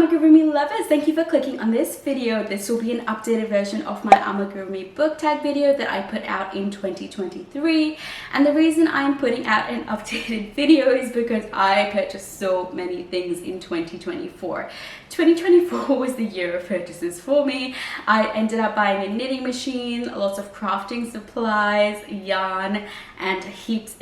Amigurumi lovers, thank you for clicking on this video. This will be an updated version of my Amigurumi book tag video that I put out in 2023, and the reason I'm putting out an updated video is because I purchased so many things in 2024. 2024 was the year of purchases for me. I ended up buying a knitting machine, lots of crafting supplies, yarn, and heaps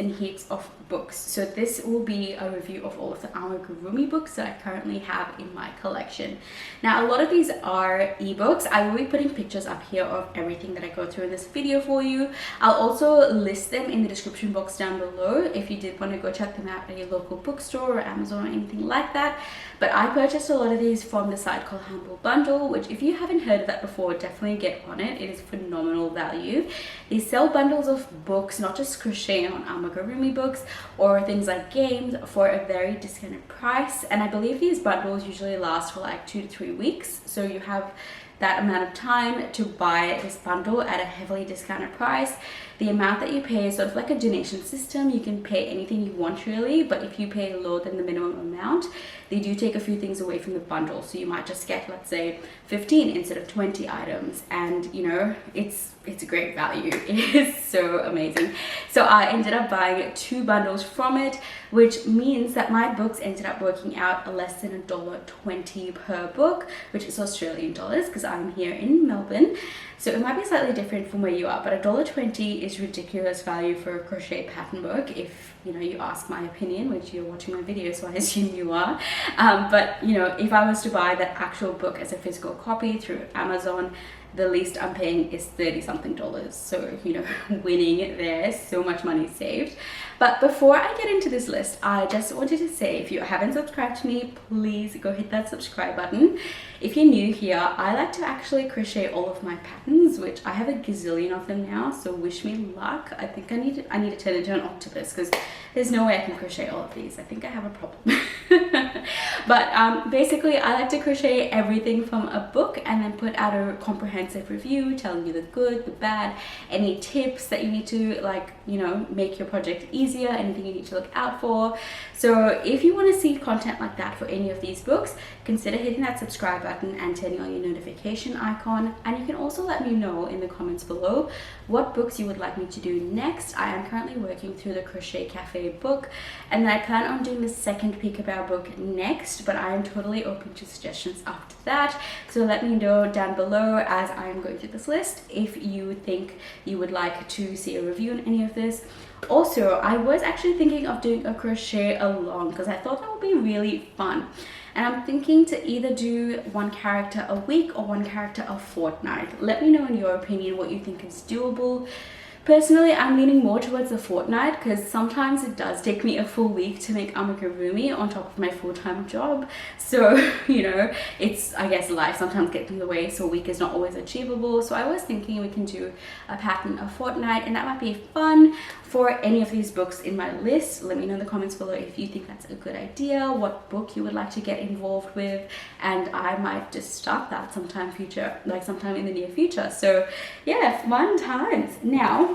of books. So this will be a review of all of the Amigurumi books that I currently have in my collection. Now, a lot of these are ebooks. I will be putting pictures up here of everything that I go through in this video for you. I'll also list them in the description box down below if you did want to go check them out at your local bookstore or Amazon or anything like that. But I purchased a lot of these from the site called Humble Bundle, which if you haven't heard of that before, definitely get on it. It is phenomenal value. They sell bundles of books, not just crochet on Amigurumi books or things like games, for a very discounted price. And I believe these bundles usually last for like 2 to 3 weeks. So you have that amount of time to buy this bundle at a heavily discounted price. The amount that you pay is sort of like a donation system. You can pay anything you want really, but if you pay lower than the minimum amount, they do take a few things away from the bundle. So you might just get, let's say, 15 instead of 20 items, and you know, it's a great value. It is so amazing. So I ended up buying 2 bundles from it, which means that my books ended up working out less than $1.20 per book, which is Australian dollars because I'm here in Melbourne. So it might be slightly different from where you are, but $1.20 is ridiculous value for a crochet pattern book, if you know, you ask my opinion, which you're watching my video, so I assume you are. But you know, if I was to buy that actual book as a physical copy through Amazon, the least I'm paying is $30-something. So, you know, winning there, so much money saved. But before I get into this list, I just wanted to say, if you haven't subscribed to me, please go hit that subscribe button. If you're new here, I like to actually crochet all of my patterns, which I have a gazillion of them now, so wish me luck. I think I need to turn into an octopus because there's no way I can crochet all of these. I think I have a problem. But basically, I like to crochet everything from a book and then put out a comprehensive review telling you the good, the bad, any tips that you need to, like, you know, make your project easier, anything you need to look out for. So if you want to see content like that for any of these books, consider hitting that subscribe button and turning on your notification icon. And you can also let me know in the comments below what books you would like me to do next. I am currently working through the Crochet Cafe book, and then I plan on doing the second Pica book next, but I am totally open to suggestions after that. So let me know down below as I am going through this list if you think you would like to see a review on any of this. Also, I was actually thinking of doing a crochet along because I thought that would be really fun. And I'm thinking to either do one character a week or one character a fortnight. Let me know in your opinion what you think is doable. Personally, I'm leaning more towards the fortnight because sometimes it does take me a full week to make Amigurumi on top of my full-time job. So, you know, it's, I guess, life sometimes gets in the way, so a week is not always achievable. So I was thinking we can do a pattern a fortnight, and that might be fun for any of these books in my list. Let me know in the comments below if you think that's a good idea, what book you would like to get involved with, and I might just start that sometime in the near future. So yeah, fun times. Now,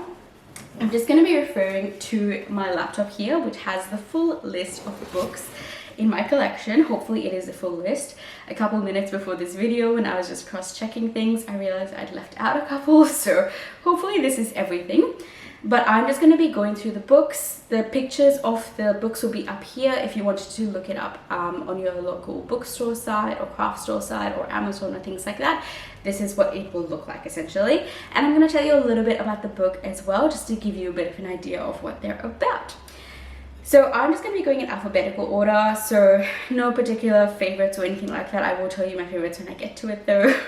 I'm just going to be referring to my laptop here, which has the full list of books in my collection. Hopefully it is a full list. A couple minutes before this video, when I was just cross-checking things, I realized I'd left out a couple, so hopefully this is everything. But I'm just going to be going through the books. The pictures of the books will be up here if you wanted to look it up on your local bookstore site or craft store site or Amazon or things like that. This is what it will look like essentially. And I'm going to tell you a little bit about the book as well, just to give you a bit of an idea of what they're about. So I'm just going to be going in alphabetical order, so no particular favorites or anything like that. I will tell you my favorites when I get to it though.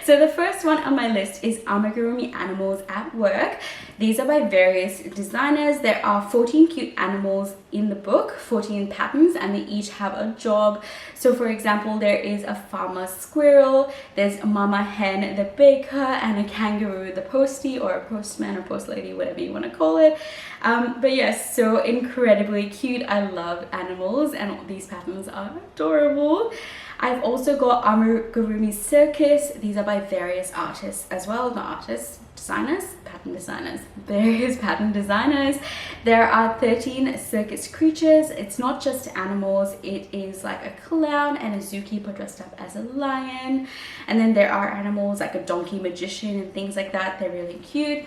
So the first one on my list is Amigurumi Animals at Work. These are by various designers. There are 14 cute animals in the book, 14 patterns, and they each have a job. So for example, there is a farmer squirrel, there's a mama hen, the baker, and a kangaroo, the postie, or a postman or post lady, whatever you want to call it. But yes, so incredibly cute. I love animals and these patterns are adorable. I've also got Amigurumi Circus. These are by various artists as well, not artists, designers, pattern designers, various pattern designers. There are 13 circus creatures. It's not just animals, it is like a clown and a zookeeper dressed up as a lion. And then there are animals like a donkey magician and things like that. They're really cute.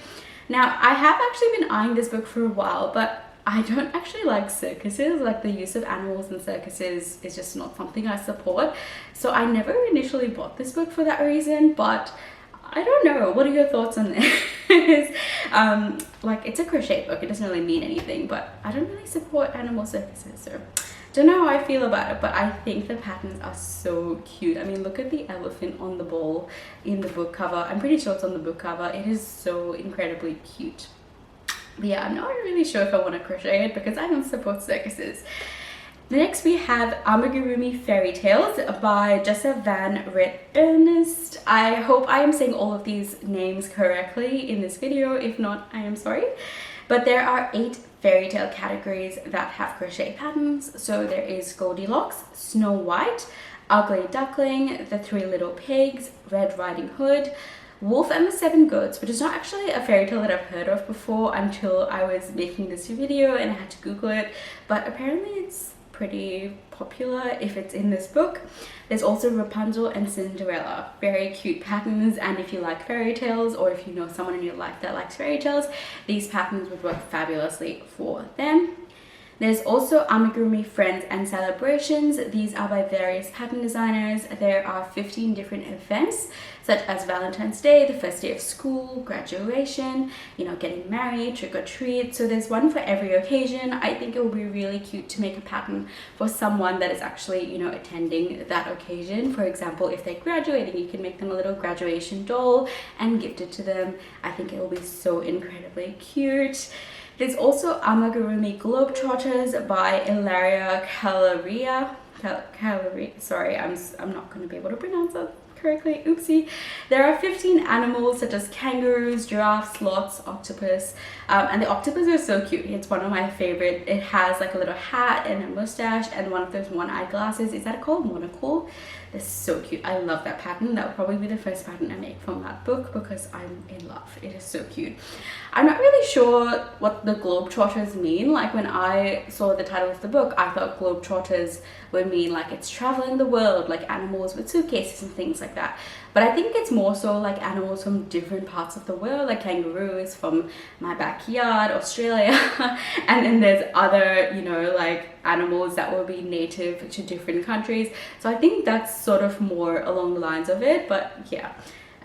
Now, I have actually been eyeing this book for a while, but I don't actually like circuses. Like, the use of animals in circuses is just not something I support. So I never initially bought this book for that reason, but I don't know. What are your thoughts on this? Like, it's a crochet book. It doesn't really mean anything, but I don't really support animal circuses, so don't know how I feel about it, but I think the patterns are so cute. I mean, look at the elephant on the ball in the book cover. I'm pretty sure it's on the book cover. It is so incredibly cute. But yeah, I'm not really sure if I want to crochet it because I don't support circuses. Next we have Amigurumi Fairy Tales by Jessa van Riet-Ernst. I hope I am saying all of these names correctly in this video. If not, I am sorry. But there are 8 fairy tale categories that have crochet patterns. So there is Goldilocks, Snow White, Ugly Duckling, The 3 Little Pigs, Red Riding Hood, Wolf and the 7 Goats, which is not actually a fairy tale that I've heard of before until I was making this video and I had to Google it. But apparently it's pretty popular if it's in this book. There's also Rapunzel and Cinderella, very cute patterns, and if you like fairy tales or if you know someone in your life that likes fairy tales, these patterns would work fabulously for them. There's also Amigurumi Friends and Celebrations. These are by various pattern designers. There are 15 different events, such as Valentine's Day, the first day of school, graduation, you know, getting married, trick or treat. So there's one for every occasion. I think it would be really cute to make a pattern for someone that is actually, you know, attending that occasion. For example, if they're graduating, you can make them a little graduation doll and gift it to them. I think it will be so incredibly cute. There's also Amigurumi Globetrotters by Ilaria Caliri. Sorry, I'm not going to be able to pronounce that correctly. Oopsie. There are 15 animals such as kangaroos, giraffes, sloths, octopus, and the octopus is so cute. It's one of my favorite. It has like a little hat and a mustache and one of those one-eye glasses. Is that called monocle? They're so cute. I love that pattern. That would probably be the first pattern I make from that book because I'm in love. It is so cute. I'm not really sure what the Globetrotters mean. Like, when I saw the title of the book, I thought Globetrotters would mean like it's traveling the world, like animals with suitcases and things like that. But I think it's more so like animals from different parts of the world, like kangaroos from my backyard, Australia. And then there's other, you know, like animals that will be native to different countries. So I think that's sort of more along the lines of it. But yeah,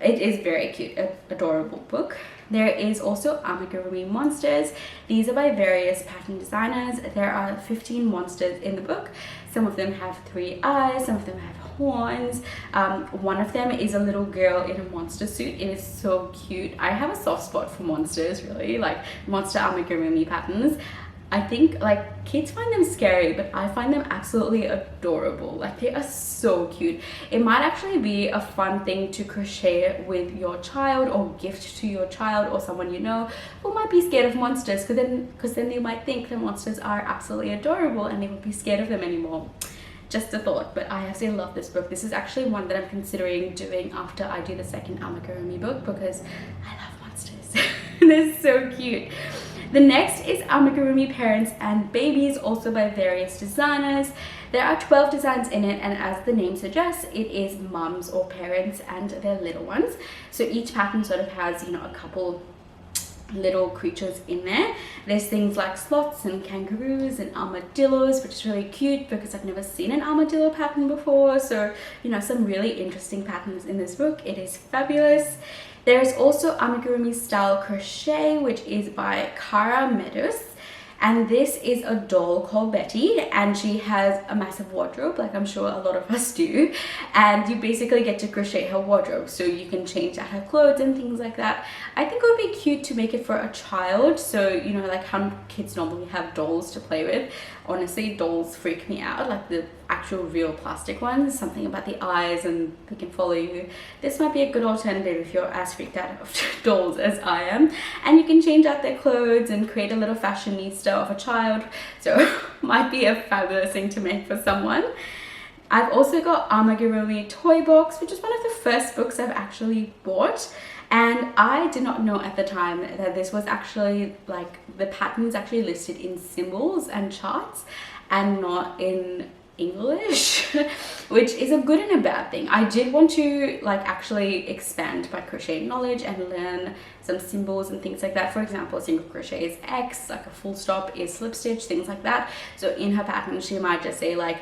it is very cute, adorable book. There is also Amigurumi Monsters. These are by various pattern designers. There are 15 monsters in the book. Some of them have 3 eyes, some of them have horns. One of them is a little girl in a monster suit. It is so cute. I have a soft spot for monsters, really, like monster amigurumi patterns. I think like kids find them scary, but I find them absolutely adorable. Like, they are so cute. It might actually be a fun thing to crochet with your child or gift to your child or someone you know who might be scared of monsters, because then they might think the monsters are absolutely adorable and they won't be scared of them anymore. Just a thought, but I absolutely love this book. This is actually one that I'm considering doing after I do the second Amigurumi book because I love monsters. They're so cute. The next is Amigurumi Parents and Babies, also by various designers. There are 12 designs in it, and as the name suggests, it is mums or parents and their little ones. So each pattern sort of has, you know, a couple little creatures in there. There's things like sloths and kangaroos and armadillos, which is really cute because I've never seen an armadillo pattern before. So, you know, some really interesting patterns in this book. It is fabulous. There is also Amigurumi Style Crochet, which is by Cara Medus. And this is a doll called Betty, and she has a massive wardrobe, like I'm sure a lot of us do. And you basically get to crochet her wardrobe, so you can change out her clothes and things like that. I think it would be cute to make it for a child. So, you know, like how kids normally have dolls to play with. Honestly, dolls freak me out, like the actual real plastic ones. Something about the eyes and they can follow you. This might be a good alternative if you're as freaked out of dolls as I am. And you can change out their clothes and create a little fashionista of a child. So might be a fabulous thing to make for someone. I've also got Amigurumi Toy Box, which is one of the first books I've actually bought. And I did not know at the time that this was actually like the patterns actually listed in symbols and charts and not in English, which is a good and a bad thing. I did want to like actually expand my crochet knowledge and learn some symbols and things like that. For example, single crochet is X, like a full stop is slip stitch, things like that. So in her pattern she might just say like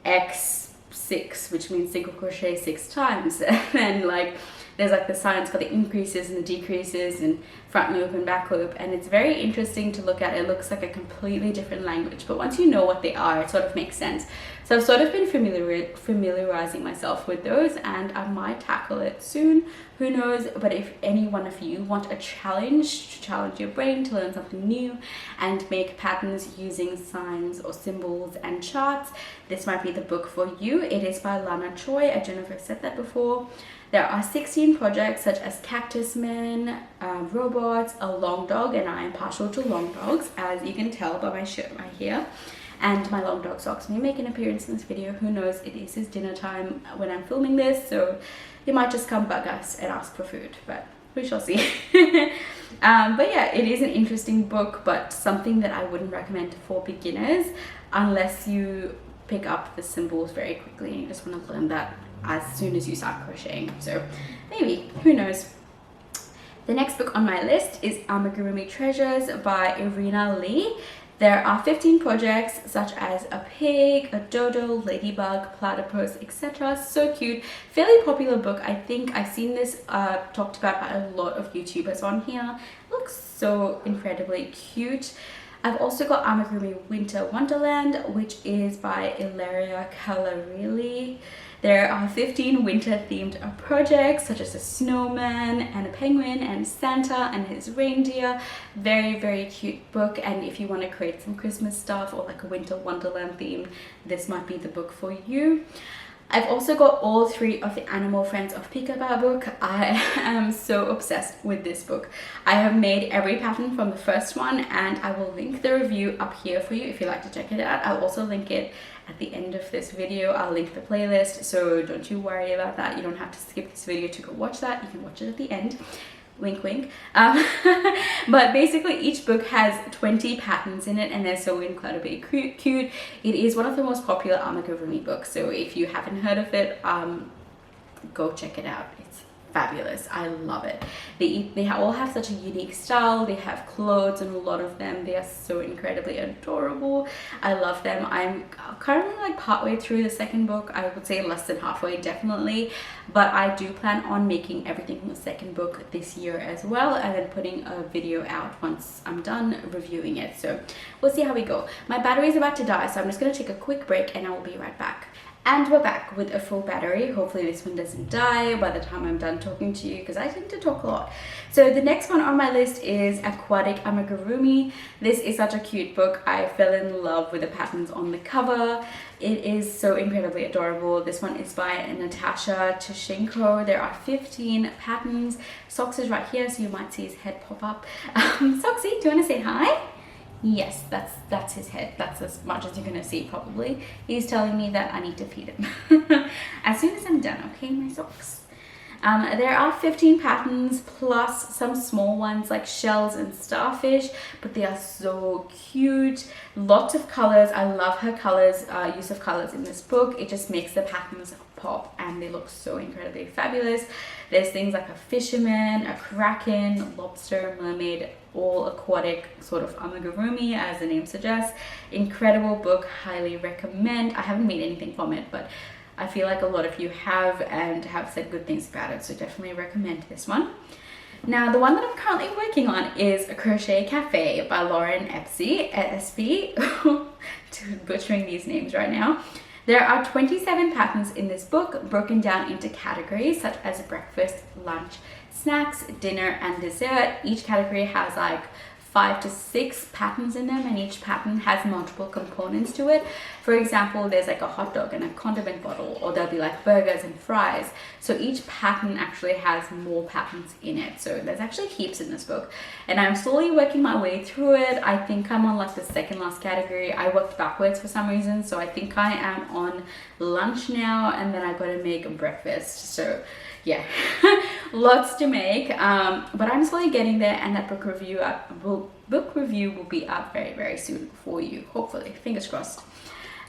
X6, which means single crochet 6 times, and then like there's like the signs for the increases and the decreases and front loop and back loop, and it's very interesting to look at. It looks like a completely different language, but once you know what they are, it sort of makes sense. So I've sort of been familiarizing myself with those, and I might tackle it soon, who knows. But if any one of you want a challenge to challenge your brain to learn something new and make patterns using signs or symbols and charts, this might be the book for you. It is by Lana Choi. I don't know if I've said that before. There are 16 projects such as Cactus Men, robots, a long dog, and I am partial to long dogs, as you can tell by my shirt right here. And my long dog socks may make an appearance in this video. Who knows, it is his dinner time when I'm filming this, so he might just come bug us and ask for food, but we shall see. But yeah, it is an interesting book, but something that I wouldn't recommend for beginners unless you pick up the symbols very quickly and you just want to learn that as soon as you start crocheting. So maybe, who knows. The next book on my list is Amigurumi Treasures by Erinna Lee. There are 15 projects such as a pig, a dodo, ladybug, platypus, etc. So cute. Fairly popular book. I think I've seen this talked about by a lot of YouTubers on here. It looks so incredibly cute. I've also got Amigurumi Winter Wonderland, which is by Ilaria Caliri. There are 15 winter-themed projects, such as a snowman and a penguin and Santa and his reindeer. Very, very cute book, and if you want to create some Christmas stuff or like a winter wonderland theme, this might be the book for you. I've also got all 3 of the Animal Friends of Pica book. I am so obsessed with this book. I have made every pattern from the first one, and I will link the review up here for you if you'd like to check it out. I'll also link it at the end of this video. I'll link the playlist, so don't you worry about that. You don't have to skip this video to go watch that. You can watch it at the end. Wink wink. But basically each book has 20 patterns in it, and they're so incredibly cute. It is one of the most popular Amigurumi books, so if you haven't heard of it, go check it out. It's fabulous. I love it. They all have such a unique style. They have clothes and a lot of them. They are so incredibly adorable. I love them. I'm currently like partway through the second book. I would say less than halfway definitely, but I do plan on making everything from the second book this year as well, and then putting a video out once I'm done reviewing it. So we'll see how we go. My battery is about to die, so I'm just going to take a quick break and I will be right back. And we're back with a full battery. Hopefully this one doesn't die by the time I'm done talking to you, because I tend to talk a lot. So the next one on my list is Aquatic Amigurumi. This is such a cute book. I fell in love with the patterns on the cover. It is so incredibly adorable. This one is by Natasha Tishenko. There are 15 patterns. Socks is right here, so you might see his head pop up. Soxy, do you want to say hi? Yes, that's his head. That's as much as you're gonna see probably. He's telling me that I need to feed him as soon as I'm done, okay, my socks. There are 15 patterns plus some small ones like shells and starfish, but they are so cute. Lots of colors. I love her colors, use of colors in this book. It just makes the patterns pop and they look so incredibly fabulous. There's things like a fisherman, a kraken, lobster, mermaid, all aquatic sort of amigurumi as the name suggests. Incredible book, highly recommend. I haven't made anything from it, but I feel like a lot of you have and have said good things about it, so definitely recommend this one. Now, the one that I'm currently working on is a Crochet Cafe by Lauren SB, butchering these names right now. There are 27 patterns in this book, broken down into categories such as breakfast, lunch, snacks, dinner, and dessert. Each category has like 5 to 6 patterns in them, and each pattern has multiple components to it. For example, there's like a hot dog and a condiment bottle, or there'll be like burgers and fries. So each pattern actually has more patterns in it. So there's actually heaps in this book, and I'm slowly working my way through it. I think I'm on like the second last category. I worked backwards for some reason, so I think I am on lunch now, and then I gotta make breakfast. So yeah, lots to make, but I'm slowly getting there, and that book review will be up very, very soon for you, hopefully, fingers crossed.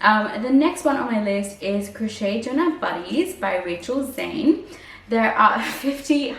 The next one on my list is Crochet Donut Buddies by Rachel Zane. There are 50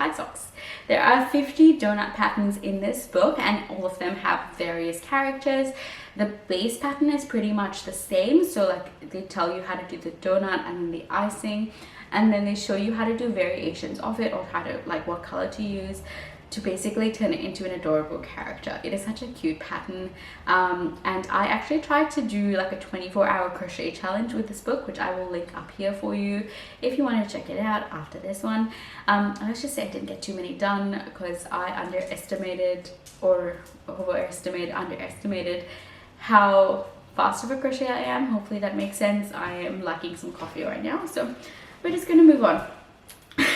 There are 50 donut patterns in this book, and all of them have various characters. The base pattern is pretty much the same, so like they tell you how to do the donut and then the icing, and then they show you how to do variations of it, or how to, like, what color to use to basically turn it into an adorable character. It is such a cute pattern, and I actually tried to do like a 24-hour crochet challenge with this book, which I will link up here for you if you want to check it out after this one. Let's just say I didn't get too many done because I underestimated how fast of a crochet I am. Hopefully that makes sense. I am lacking some coffee right now, so we're just gonna move on.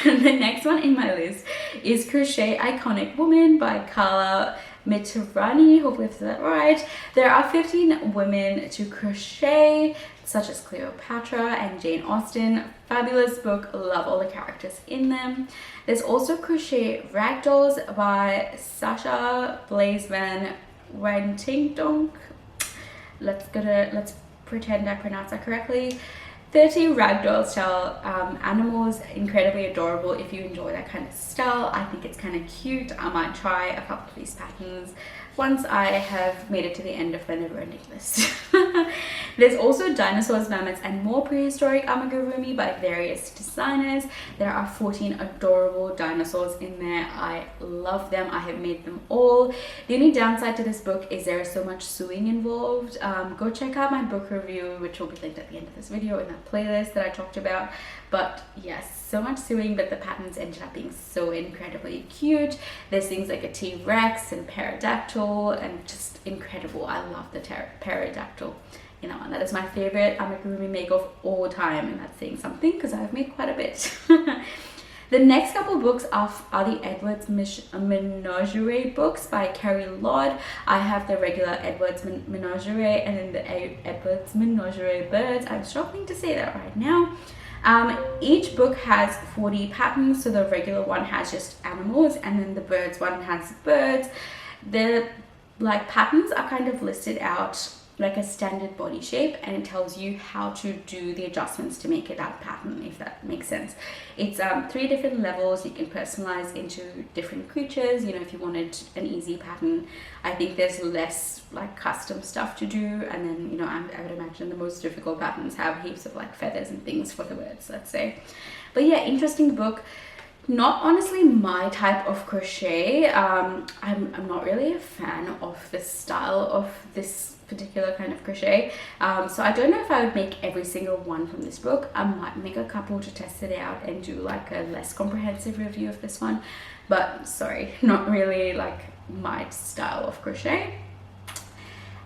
The next one in my list is Crochet Iconic Woman by Cara Mitrani. Hopefully I said that right. There are 15 women to crochet, such as Cleopatra and Jane Austen. Fabulous book, love all the characters in them. There's also Crochet Ragdolls by Sasha Blaise van Wijntingdonk. Let's pretend I pronounced that correctly. 30 ragdoll style animals, incredibly adorable. If you enjoy that kind of style, I think it's kind of cute. I might try a couple of these patterns once I have made it to the end of the never-ending list. There's also Dinosaurs, Mammoths, and More Prehistoric Amigurumi by various designers. There are 14 adorable dinosaurs in there. I love them. I have made them all. The only downside to this book is there is so much sewing involved. Go check out my book review, which will be linked at the end of this video in that playlist that I talked about. But yes, so much sewing, but the patterns ended up being so incredibly cute. There's things like a T-Rex and pterodactyl, and just incredible. I love the pterodactyl in that one. That is my favorite amigurumi make of all time, and that's saying something because I've made quite a bit. The next couple books are the Edwards Menagerie books by Carrie Lodd. I have the regular Edwards Menagerie and then the Edwards Menagerie Birds. I'm struggling to say that right now. Each book has 40 patterns, so the regular one has just animals, and then the birds one has birds. The patterns are kind of listed out like a standard body shape, and it tells you how to do the adjustments to make it that pattern, if that makes sense. It's 3 different levels. You can personalize into different creatures. You know, if you wanted an easy pattern, I think there's less like custom stuff to do, and then, you know, I would imagine the most difficult patterns have heaps of like feathers and things for the birds, let's say. But yeah, interesting book. Not honestly my type of crochet. I'm not really a fan of the style of this particular kind of crochet, so I don't know if I would make every single one from this book. I might make a couple to test it out and do like a less comprehensive review of this one, but sorry, not really like my style of crochet.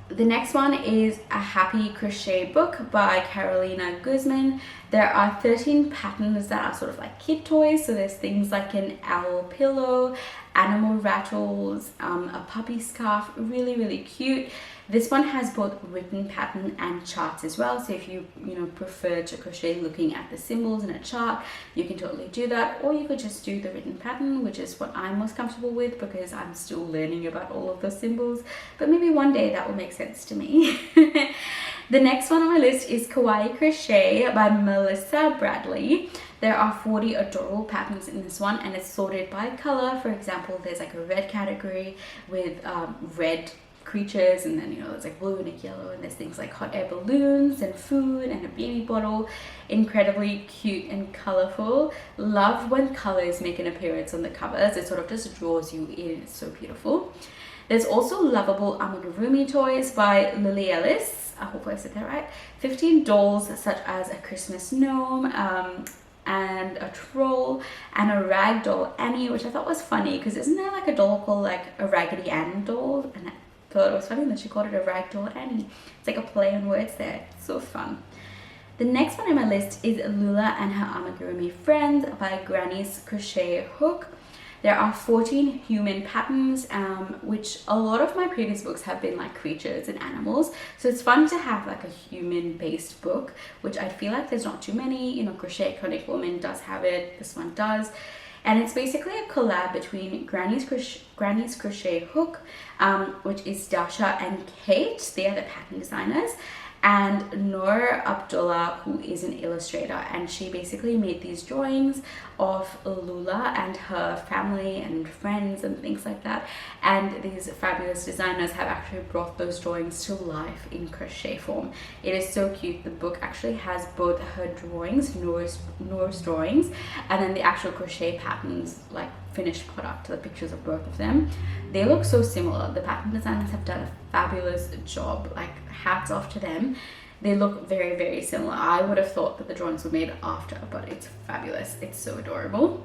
The next one is A Happy Crochet book by Carolina Guzman. There are 13 patterns that are sort of like kid toys. So there's things like an owl pillow, animal rattles, a puppy scarf, really, really cute. This one has both written pattern and charts as well. So if you prefer to crochet looking at the symbols in a chart, you can totally do that. Or you could just do the written pattern, which is what I'm most comfortable with because I'm still learning about all of those symbols. But maybe one day that will make sense to me. The next one on my list is Kawaii Crochet by Melissa Bradley. There are 40 adorable patterns in this one, and it's sorted by color. For example, there's like a red category with red creatures, and then there's like blue and a yellow, and there's things like hot air balloons and food and a baby bottle. Incredibly cute and colorful. Love when colors make an appearance on the covers. It sort of just draws you in. It's so beautiful. There's also lovable amigurumi toys by Lily Ellis. I hope I said that right. 15 dolls such as a Christmas gnome, and a troll, and a rag doll Annie, which I thought was funny because isn't there like a doll called like a Raggedy Ann doll? And thought it was funny that she called it a ragdoll Annie. It's like a play on words there. It's so fun. The next one on my list is Lula and Her Amigurumi Friends by Granny's Crochet Hook. There are 14 human patterns, which a lot of my previous books have been like creatures and animals. So it's fun to have like a human-based book, which I feel like there's not too many. You know, Crochet Iconic Woman does have it. This one does. And it's basically a collab between Granny's Crochet Hook, which is Dasha and Kate. They are the pattern designers. And Noor Abdullah, who is an illustrator, and she basically made these drawings of Lula and her family and friends and things like that. And these fabulous designers have actually brought those drawings to life in crochet form. It is so cute. The book actually has both her drawings, Noor's drawings, and then the actual crochet patterns, like finished product, the pictures of both of them. They look so similar. The pattern designers have done a fabulous job, like hats off to them. They look very, very similar. I would have thought that the drawings were made after, but it's fabulous. It's so adorable.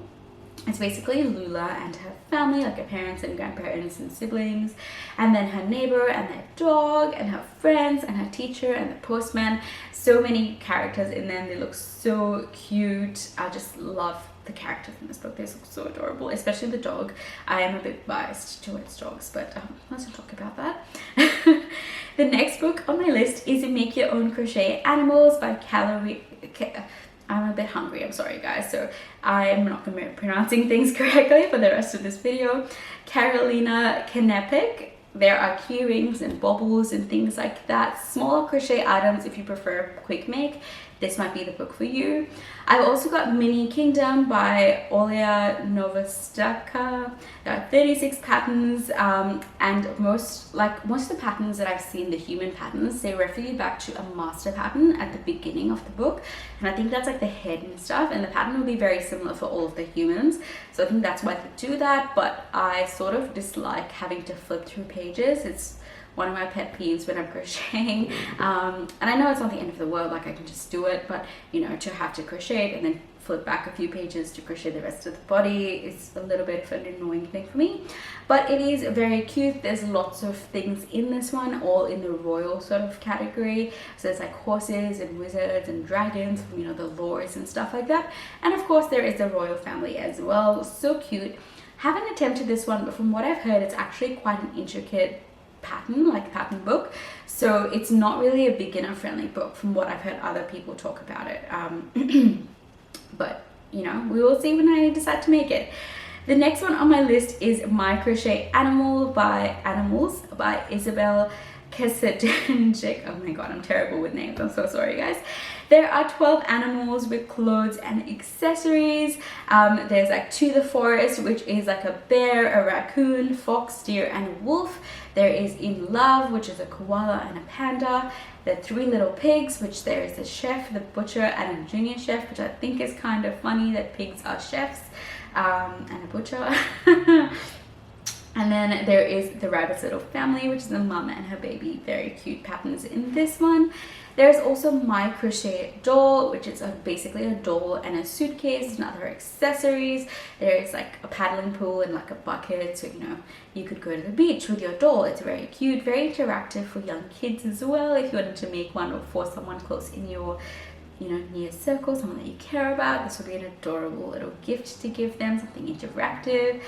It's basically Lula and her family, like her parents and grandparents and siblings, and then her neighbor and their dog and her friends and her teacher and the postman. So many characters in them. They look so cute. I just love the characters in this book. They look so adorable, especially the dog. I am a bit biased towards dogs, but let's not talk about that. The next book on my list is Make Your Own Crochet Animals by Caliri. I'm a bit hungry, I'm sorry guys, so I am not going to be pronouncing things correctly for the rest of this video. Carolina Knepek. There are key rings and baubles and things like that. Smaller crochet items if you prefer quick make. This might be the book for you. I've also got Mini Kingdom by Olia Novostaka. There are 36 patterns, and most of the patterns that I've seen, the human patterns, they refer you back to a master pattern at the beginning of the book, and I think that's like the head and stuff, and the pattern will be very similar for all of the humans, so I think that's why they do that. But I sort of dislike having to flip through pages. It's one of my pet peeves when I'm crocheting, and I know it's not the end of the world, like I can just do it, but you know, to have to crochet it and then flip back a few pages to crochet the rest of the body is a little bit of an annoying thing for me. But it is very cute. There's lots of things in this one, all in the royal sort of category. So there's like horses and wizards and dragons, you know, the lores and stuff like that. And of course there is the royal family as well. So cute. Haven't attempted this one, but from what I've heard, it's actually quite an intricate pattern book, so it's not really a beginner friendly book from what I've heard other people talk about it. But you know, we will see when I decide to make it. The next one on my list is My Crochet Animals by Isabel Kesedinchik. Oh my god, I'm terrible with names, I'm so sorry guys. There are 12 animals with clothes and accessories. There's like To the Forest, which is like a bear, a raccoon, fox, deer, and a wolf. There is In Love, which is a koala and a panda. The Three Little Pigs, which there is a chef, the butcher, and a junior chef, which I think is kind of funny that pigs are chefs, and a butcher. And then there is The Rabbit's Little Family, which is a mum and her baby. Very cute patterns in this one. There's also My Crochet Doll, which is basically a doll and a suitcase and other accessories. There is like a paddling pool and like a bucket, so you know, you could go to the beach with your doll. It's very cute, very interactive for young kids as well, if you wanted to make one or for someone close in your, you know, near circle, someone that you care about. This would be an adorable little gift to give them, something interactive.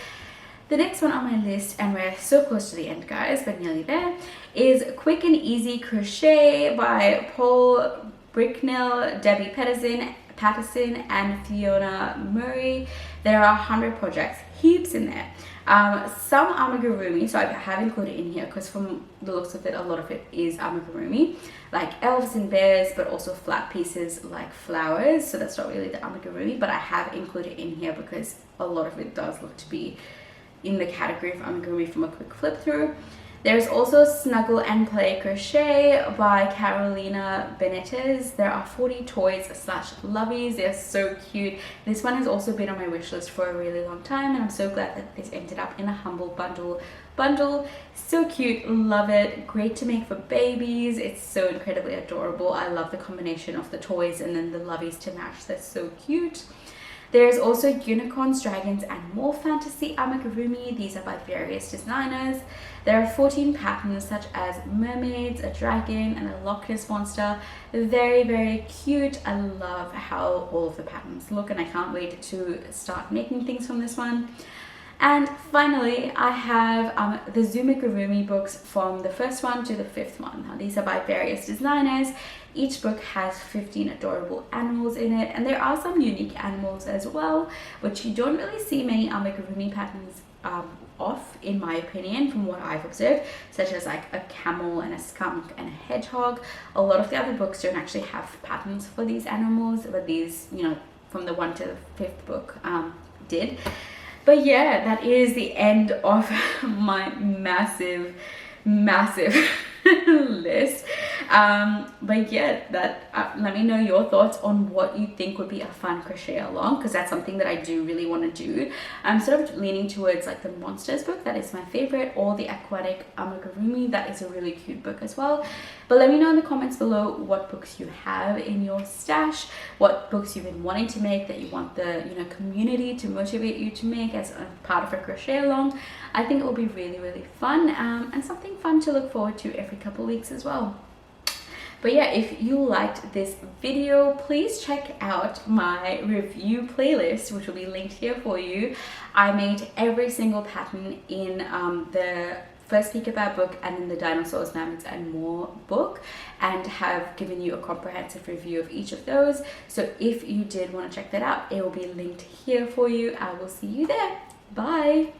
The next one on my list, and we're so close to the end guys, but nearly there, is Quick and Easy Crochet by Paul Bricknell, Debbie Patterson, and Fiona Murray. There are 100 projects, heaps in there. Some amigurumi, so I have included in here because from the looks of it, a lot of it is amigurumi, like elves and bears, but also flat pieces like flowers. So that's not really the amigurumi, but I have included in here because a lot of it does look to be in the category of amigurumi from a quick flip through. There's also Snuggle and Play Crochet by Carolina Benitez. There are 40 toys / loveys. They're so cute. This one has also been on my wish list for a really long time, and I'm so glad that this ended up in a humble bundle. So cute, love it. Great to make for babies. It's so incredibly adorable. I love the combination of the toys and then the loveys to match. That's so cute. There's also unicorns, dragons, and more fantasy amigurumi. These are by various designers. There are 14 patterns such as mermaids, a dragon, and a Loch Ness monster. Very, very cute. I love how all of the patterns look, and I can't wait to start making things from this one. And finally, I have the Amigurumi books from the first one to the fifth one. Now, these are by various designers. Each book has 15 adorable animals in it, and there are some unique animals as well, which you don't really see many Amigurumi patterns of, in my opinion, from what I've observed, such as like a camel and a skunk and a hedgehog. A lot of the other books don't actually have patterns for these animals, but these, you know, from the 1 to the 5th book did. But yeah, that is the end of my massive list. But yeah, that let me know your thoughts on what you think would be a fun crochet along, because that's something that I do really want to do. I'm sort of leaning towards like the Monsters book, that is my favorite, or the Aquatic Amigurumi, that is a really cute book as well. But let me know in the comments below what books you have in your stash, what books you've been wanting to make that you want the, you know, community to motivate you to make as a part of a crochet along. I think it will be really, really fun, and something fun to look forward to every couple weeks as well. But yeah, if you liked this video, please check out my review playlist, which will be linked here for you. I made every single pattern in the first Pica book and in the Dinosaurs, Mammoths and More book, and have given you a comprehensive review of each of those. So if you did want to check that out, it will be linked here for you. I will see you there. Bye!